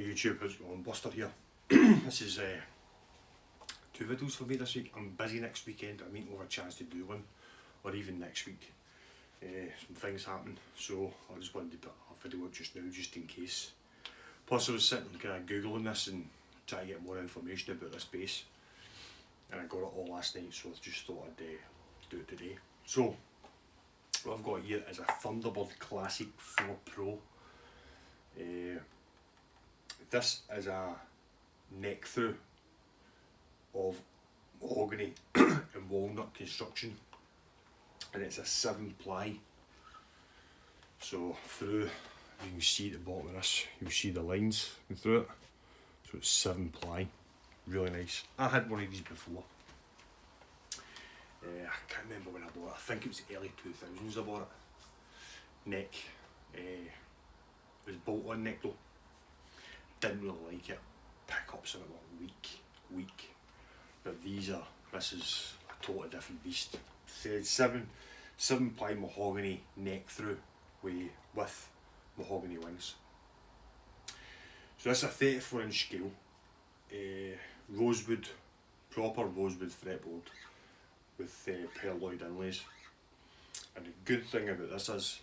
YouTube, how's it going? Buster here. This is 2 videos for me this week. I'm busy next weekend. I might not have a chance to do one, or even next week. Some things happen, so I just wanted to put a video up just now, just in case. Plus I was sitting kind of googling this and trying to get more information about this bass, and I got it all last night, so I just thought I'd do it today. So what I've got here is a Thunderbird Classic 4 Pro. This is a neck through of mahogany and walnut construction, and it's a 7 ply. So through, you can see at the bottom of this, you'll see the lines going through it. So it's 7 ply, really nice. I had one of these before. I can't remember when I bought it. I think it was early 2000s I bought it. Neck, it was bolt on neck though. Didn't really like it. Pickups in it were weak. But this is a totally different beast. Said 7 ply mahogany neck through with mahogany wings. So that's a 34-inch scale. Rosewood, proper rosewood fretboard with perloid inlays. And the good thing about this is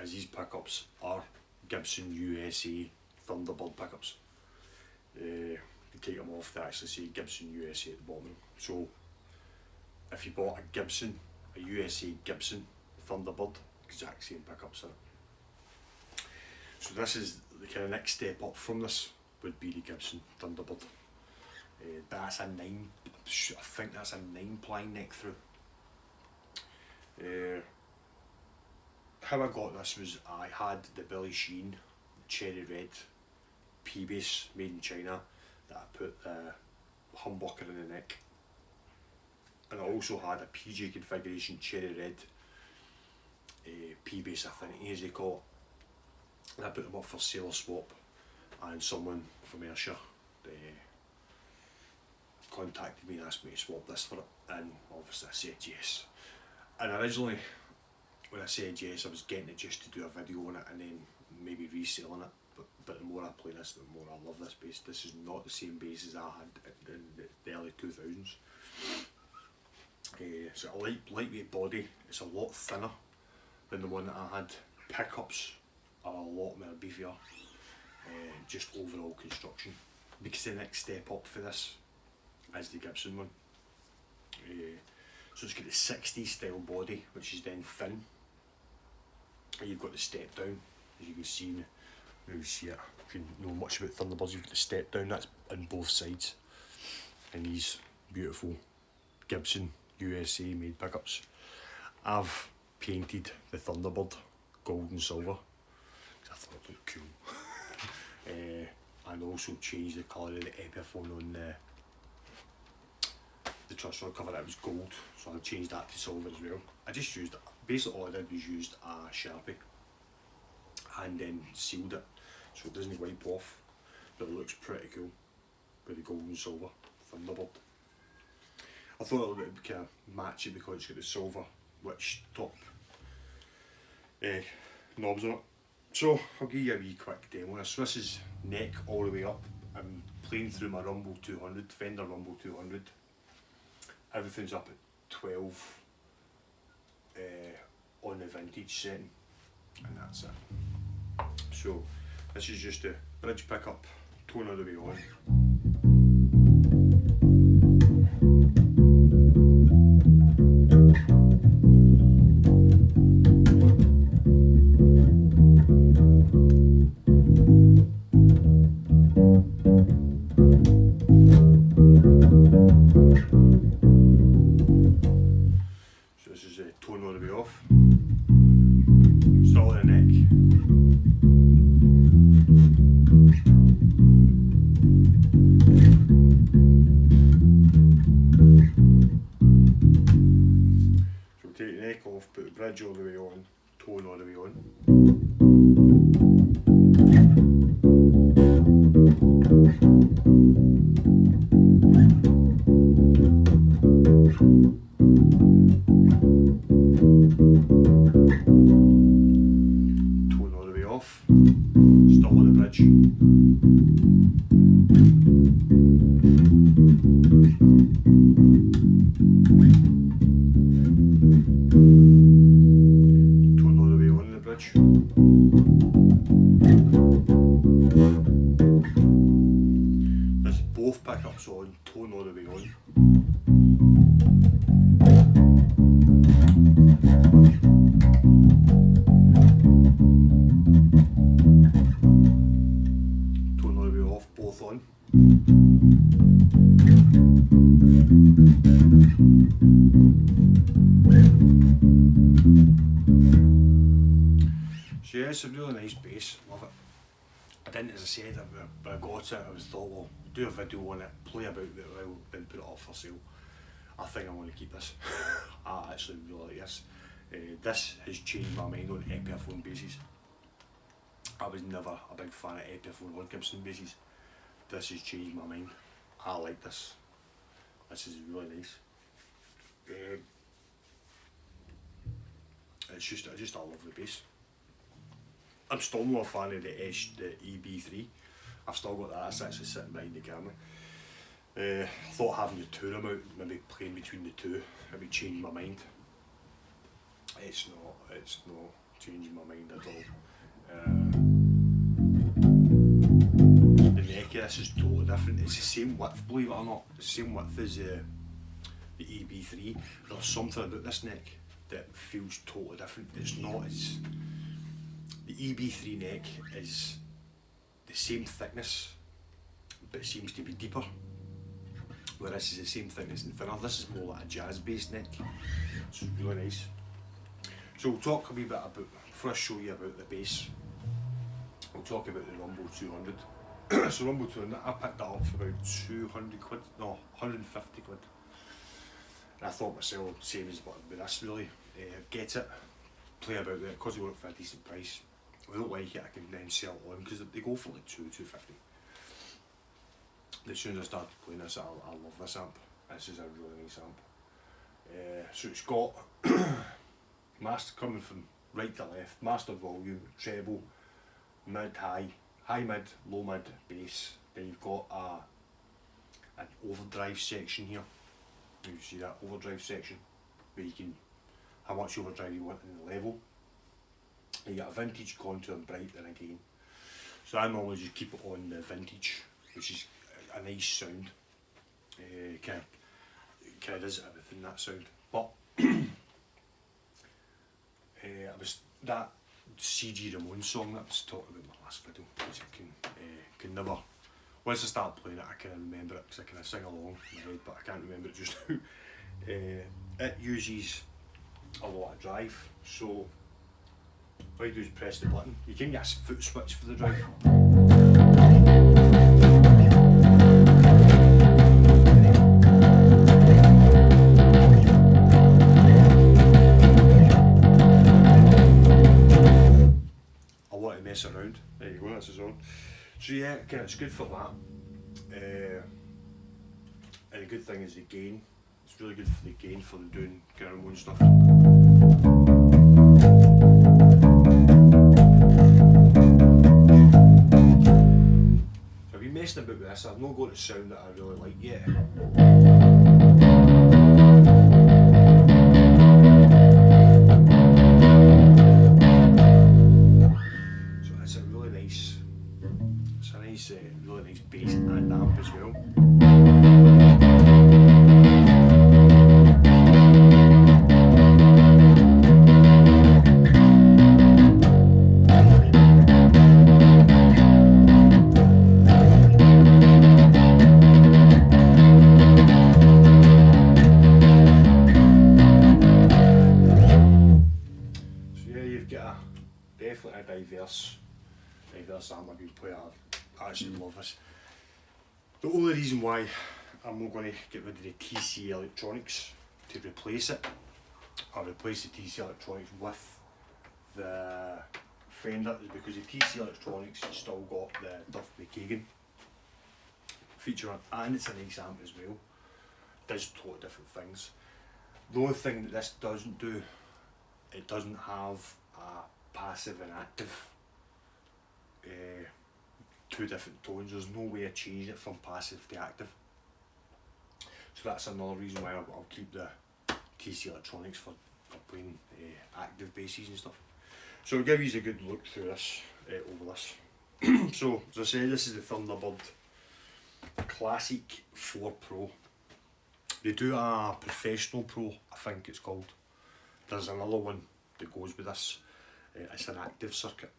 these pickups are Gibson USA Thunderbird pickups. You take them off, they actually say Gibson USA at the bottom. So if you bought a USA Gibson Thunderbird, exact same pickups in it. So this is the kind of next step up from this would be the Gibson Thunderbird. That's a 9, I think that's a 9 ply neck through. How I got this was I had the Billy Sheen cherry red P-bass made in China that I put the humbucker in the neck, and I also had a PJ configuration cherry red P-bass affinity as they call it, and I put them up for sale or swap, and someone from Ayrshire contacted me and asked me to swap this for it, and obviously I said yes. And originally when I said yes, I was getting it just to do a video on it and then maybe reselling it, but the more I play this, the more I love this bass. This is not the same bass as I had in the early 2000s. It's a lightweight body. It's a lot thinner than the one that I had. Pickups are a lot more beefier. Just overall construction, because the next step up for this is the Gibson one. So it's got the 60s style body, which is then thin. And you've got the step down, as you can see. You see it. If you know much about Thunderbirds, you've got the step down. That's on both sides. And these beautiful Gibson USA made pickups. I've painted the Thunderbird gold and silver because I thought it looked cool. And also changed the colour of the Epiphone on the truss rod cover. That was gold, so I changed that to silver as well. I just used it. Basically all I did was used a Sharpie and then sealed it so it doesn't wipe off, but it looks pretty cool with the gold and silver Thunderbird. I thought it would kind of match it because it's got the silver witch top knobs on it. So I'll give you a wee quick demo. So this is neck all the way up. I'm playing through my Rumble 200, Fender Rumble 200. Everything's up at 12 on the vintage setting, and that's it. So this is just a bridge pickup, tone all the way on. So this is a tone all the way off. Start on the neck. So take the neck off, put the bridge all the way on, tone all the way on. Tone all the way off. Stop on the bridge. bridge. Tone all the way on the bridge. There's both pickups on, tone all the way on. Tone all the way off, both on. So yeah, it's a really nice bass, love it. I didn't, as I said, when I got it, I was thought, well, do a video on it, play about it a while, then put it up for sale. I think I'm going to keep this. I actually really like this. This has changed my mind on Epiphone basses. I was never a big fan of Epiphone or Gibson basses. This has changed my mind. I like this. This is really nice. It's just I love the bass. I'm still not a fan of the EB3. I've still got that. It's actually sitting behind the camera. I thought having the two of them out, maybe playing between the two, it would change my mind. It's not changing my mind at all. The neck of this is totally different. It's the same width, believe it or not. It's the same width as the EB3. There's something about this neck that feels totally different. It's not as... The EB3 neck is the same thickness, but it seems to be deeper. Where this is the same thickness and thinner. This is more like a jazz bass neck. It's really nice. So we'll talk a wee bit about, before I show you about the bass, we'll talk about the Rumble 200. So Rumble 200, I picked that up for about 200 quid, no, 150 quid. And I thought myself, same as with this really, get it, play about it, because they work for a decent price. If I don't like it, I can then sell it on, because they go for like 250. As soon as I started playing this, I love this amp. This is a really nice amp. So it's got master coming from right to left, master volume, treble, mid, high, high mid, low mid, bass. Then you've got an overdrive section here. You see that overdrive section where you can, how much overdrive you want in the level. And you got a vintage, contour and bright then again. So I normally just keep it on the vintage, which is a nice sound. Kind of does everything, that sound. But it was that CG Ramon song that I was talking about in my last video, which I can never, once I start playing it I can remember it, because I kind of sing along in my head, but I can't remember it just now. It uses a lot of drive, so all you do is press the button. You can get a foot switch for the drive. Mess around. There you go, that's his own. So yeah, okay, it's good for that. And the good thing is the gain. It's really good for the gain for doing kind of own stuff. So I've been messing about with this. I've not got a sound that I really like yet. Really nice bass and amp as well. So yeah, you've got definitely a diverse amp I can play. I actually love this. The only reason why I'm not going to get rid of the TC electronics to replace it, or replace the TC electronics with the Fender, is because the TC electronics has still got the Duff McKagan feature on it, and it's a nice amp as well. It does totally different things. The only thing that this doesn't do, it doesn't have a passive and active two different tones. There's no way of changing it from passive to active. So that's another reason why I'll keep the TC Electronics for playing active basses and stuff. So I'll give you a good look through this, over this. So as I said, this is the Thunderbird Classic 4 Pro. They do a Professional Pro, I think it's called. There's another one that goes with this. It's an active circuit.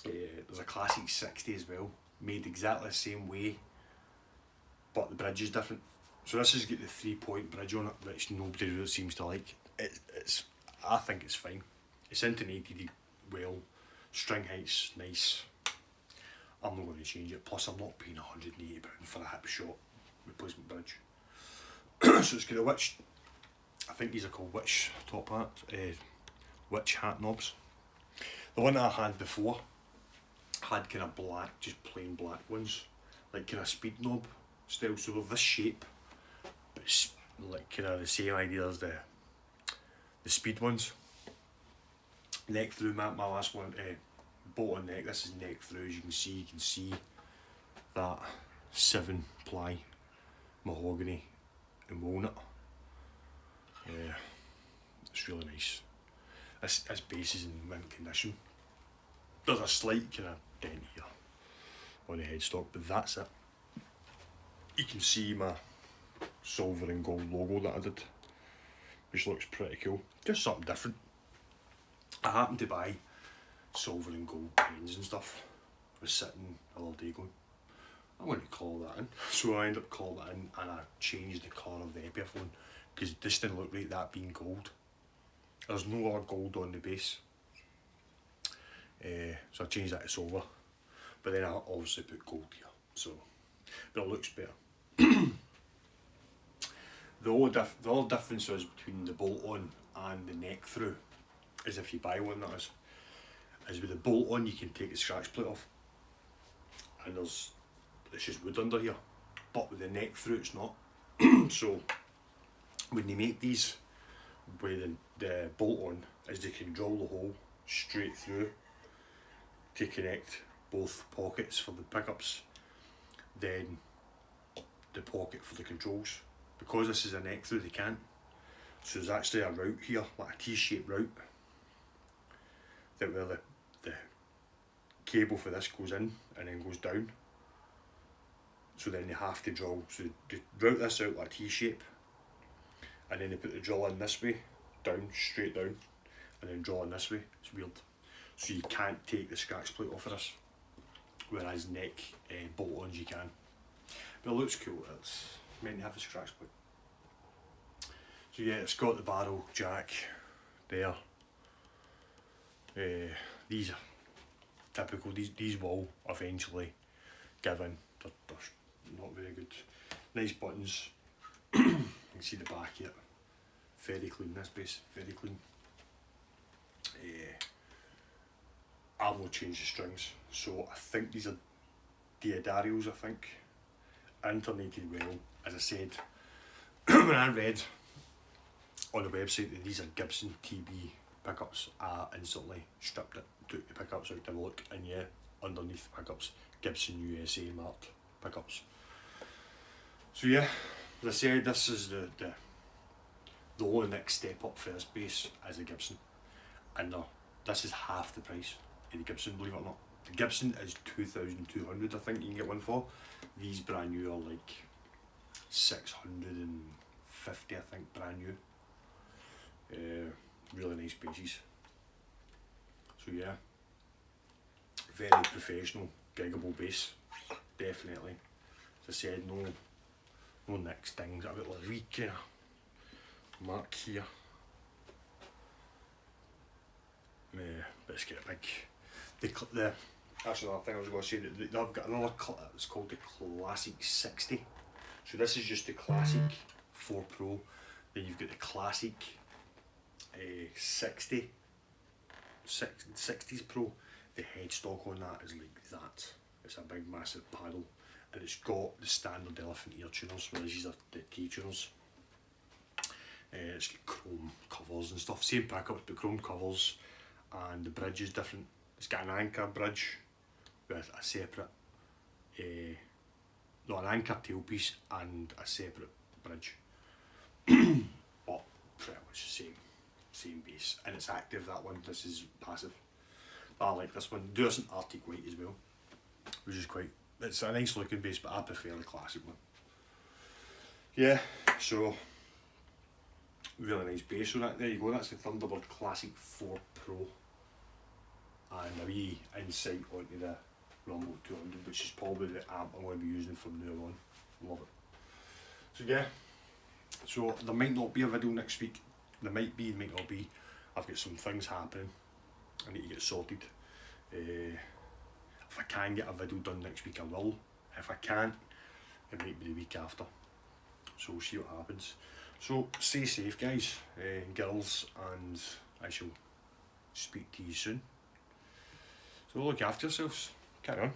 There's a Classic 60 as well, made exactly the same way, but the bridge is different. So this has got the 3-point bridge on it, which nobody really seems to like. I think it's fine. It's intonated well, string height's nice. I'm not going to change it, plus I'm not paying £180 for a hip shot replacement bridge. So it's got a witch, I think these are called witch top hats, witch hat knobs. The one that I had before had kind of black, just plain black ones, like kind of speed knob style, so they're this shape, but it's like kind of the same idea as the speed ones. Neck through, my last one, bolt on neck, this is neck through, as you can see that 7-ply mahogany and walnut. It's really nice. This bass is in mint condition. There's a slight kind of dent here on the headstock, but that's it. You can see my silver and gold logo that I did, which looks pretty cool. Just something different. I happened to buy silver and gold pens and stuff. I was sitting the other day going, I want to colour that in. So I ended up colouring that in, and I changed the colour of the Epiphone because this didn't look right, that being gold. There's no other gold on the bass. So I changed that to silver. But then I obviously put gold here. So, but it looks better. The only difference is between the bolt on and the neck through is if you buy one, that is with the bolt on you can take the scratch plate off, and it's just wood under here, but with the neck through it's not. So when they make these with the bolt on, is they can drill the hole straight through to connect both pockets for the pickups, then the pocket for the controls. Because this is a neck through, they can't. So there's actually a route here, like a T-shaped route, that where the cable for this goes in and then goes down. So then they have to drill, so they route this out like a T-shape, and then they put the drill in this way, down, straight down, and then drill in this way. It's weird. So you can't take the scratch plate off of this, whereas neck bolt-ons you can. But it looks cool, it's meant to have a scratch plate. So yeah, it's got the barrel jack there. These are typical, these will eventually give in. They're not very good. Nice buttons. You can see the back here. Very clean, this bass, very clean. I've not changed the strings, so I think these are Diodarios, I think. Alternated well, as I said, when I read on the website that these are Gibson TB pickups, I instantly stripped it, took the pickups out to have a look, and yeah, underneath the pickups, Gibson USA marked pickups. So yeah, as I said, this is the only next step up for this bass as a Gibson, and this is half the price of the Gibson, believe it or not. The Gibson is 2,200, I think you can get one for. These brand new are like 650, I think, brand new. Really nice basses. So yeah, very professional, giggable bass, definitely. As I said, no nicks, things. I've got like a wee kind of mark here. But it's got a big, actually another thing I was going to say, that they've got another, it's called the Classic 60. So this is just the Classic 4 Pro, then you've got the Classic 60, 60s Pro. The headstock on that is like that. It's a big massive paddle, and it's got the standard elephant ear tuners, whereas these are the T tuners. It's got chrome covers and stuff, same pickups but chrome covers, and the bridge is different. It's got an anchor bridge with a separate, an anchor tailpiece and a separate bridge. But pretty much same bass, and it's active, that one. This is passive. But I like this one. Do this in Arctic White as well, which is it's a nice looking bass, but I prefer the classic one. Yeah, so really nice bass. So there you go, that's the Thunderbird Classic 4 Pro, and a wee insight onto the Rumble 200, which is probably the amp I'm going to be using from now on. Love it. So yeah, so there might not be a video next week. There might be, might not be. I've got some things happening I need to get sorted. If I can get a video done next week, I will. If I can't, it might be the week after. So we'll see what happens. So stay safe, guys, girls, and I shall speak to you soon. So look after yourselves. Carry on.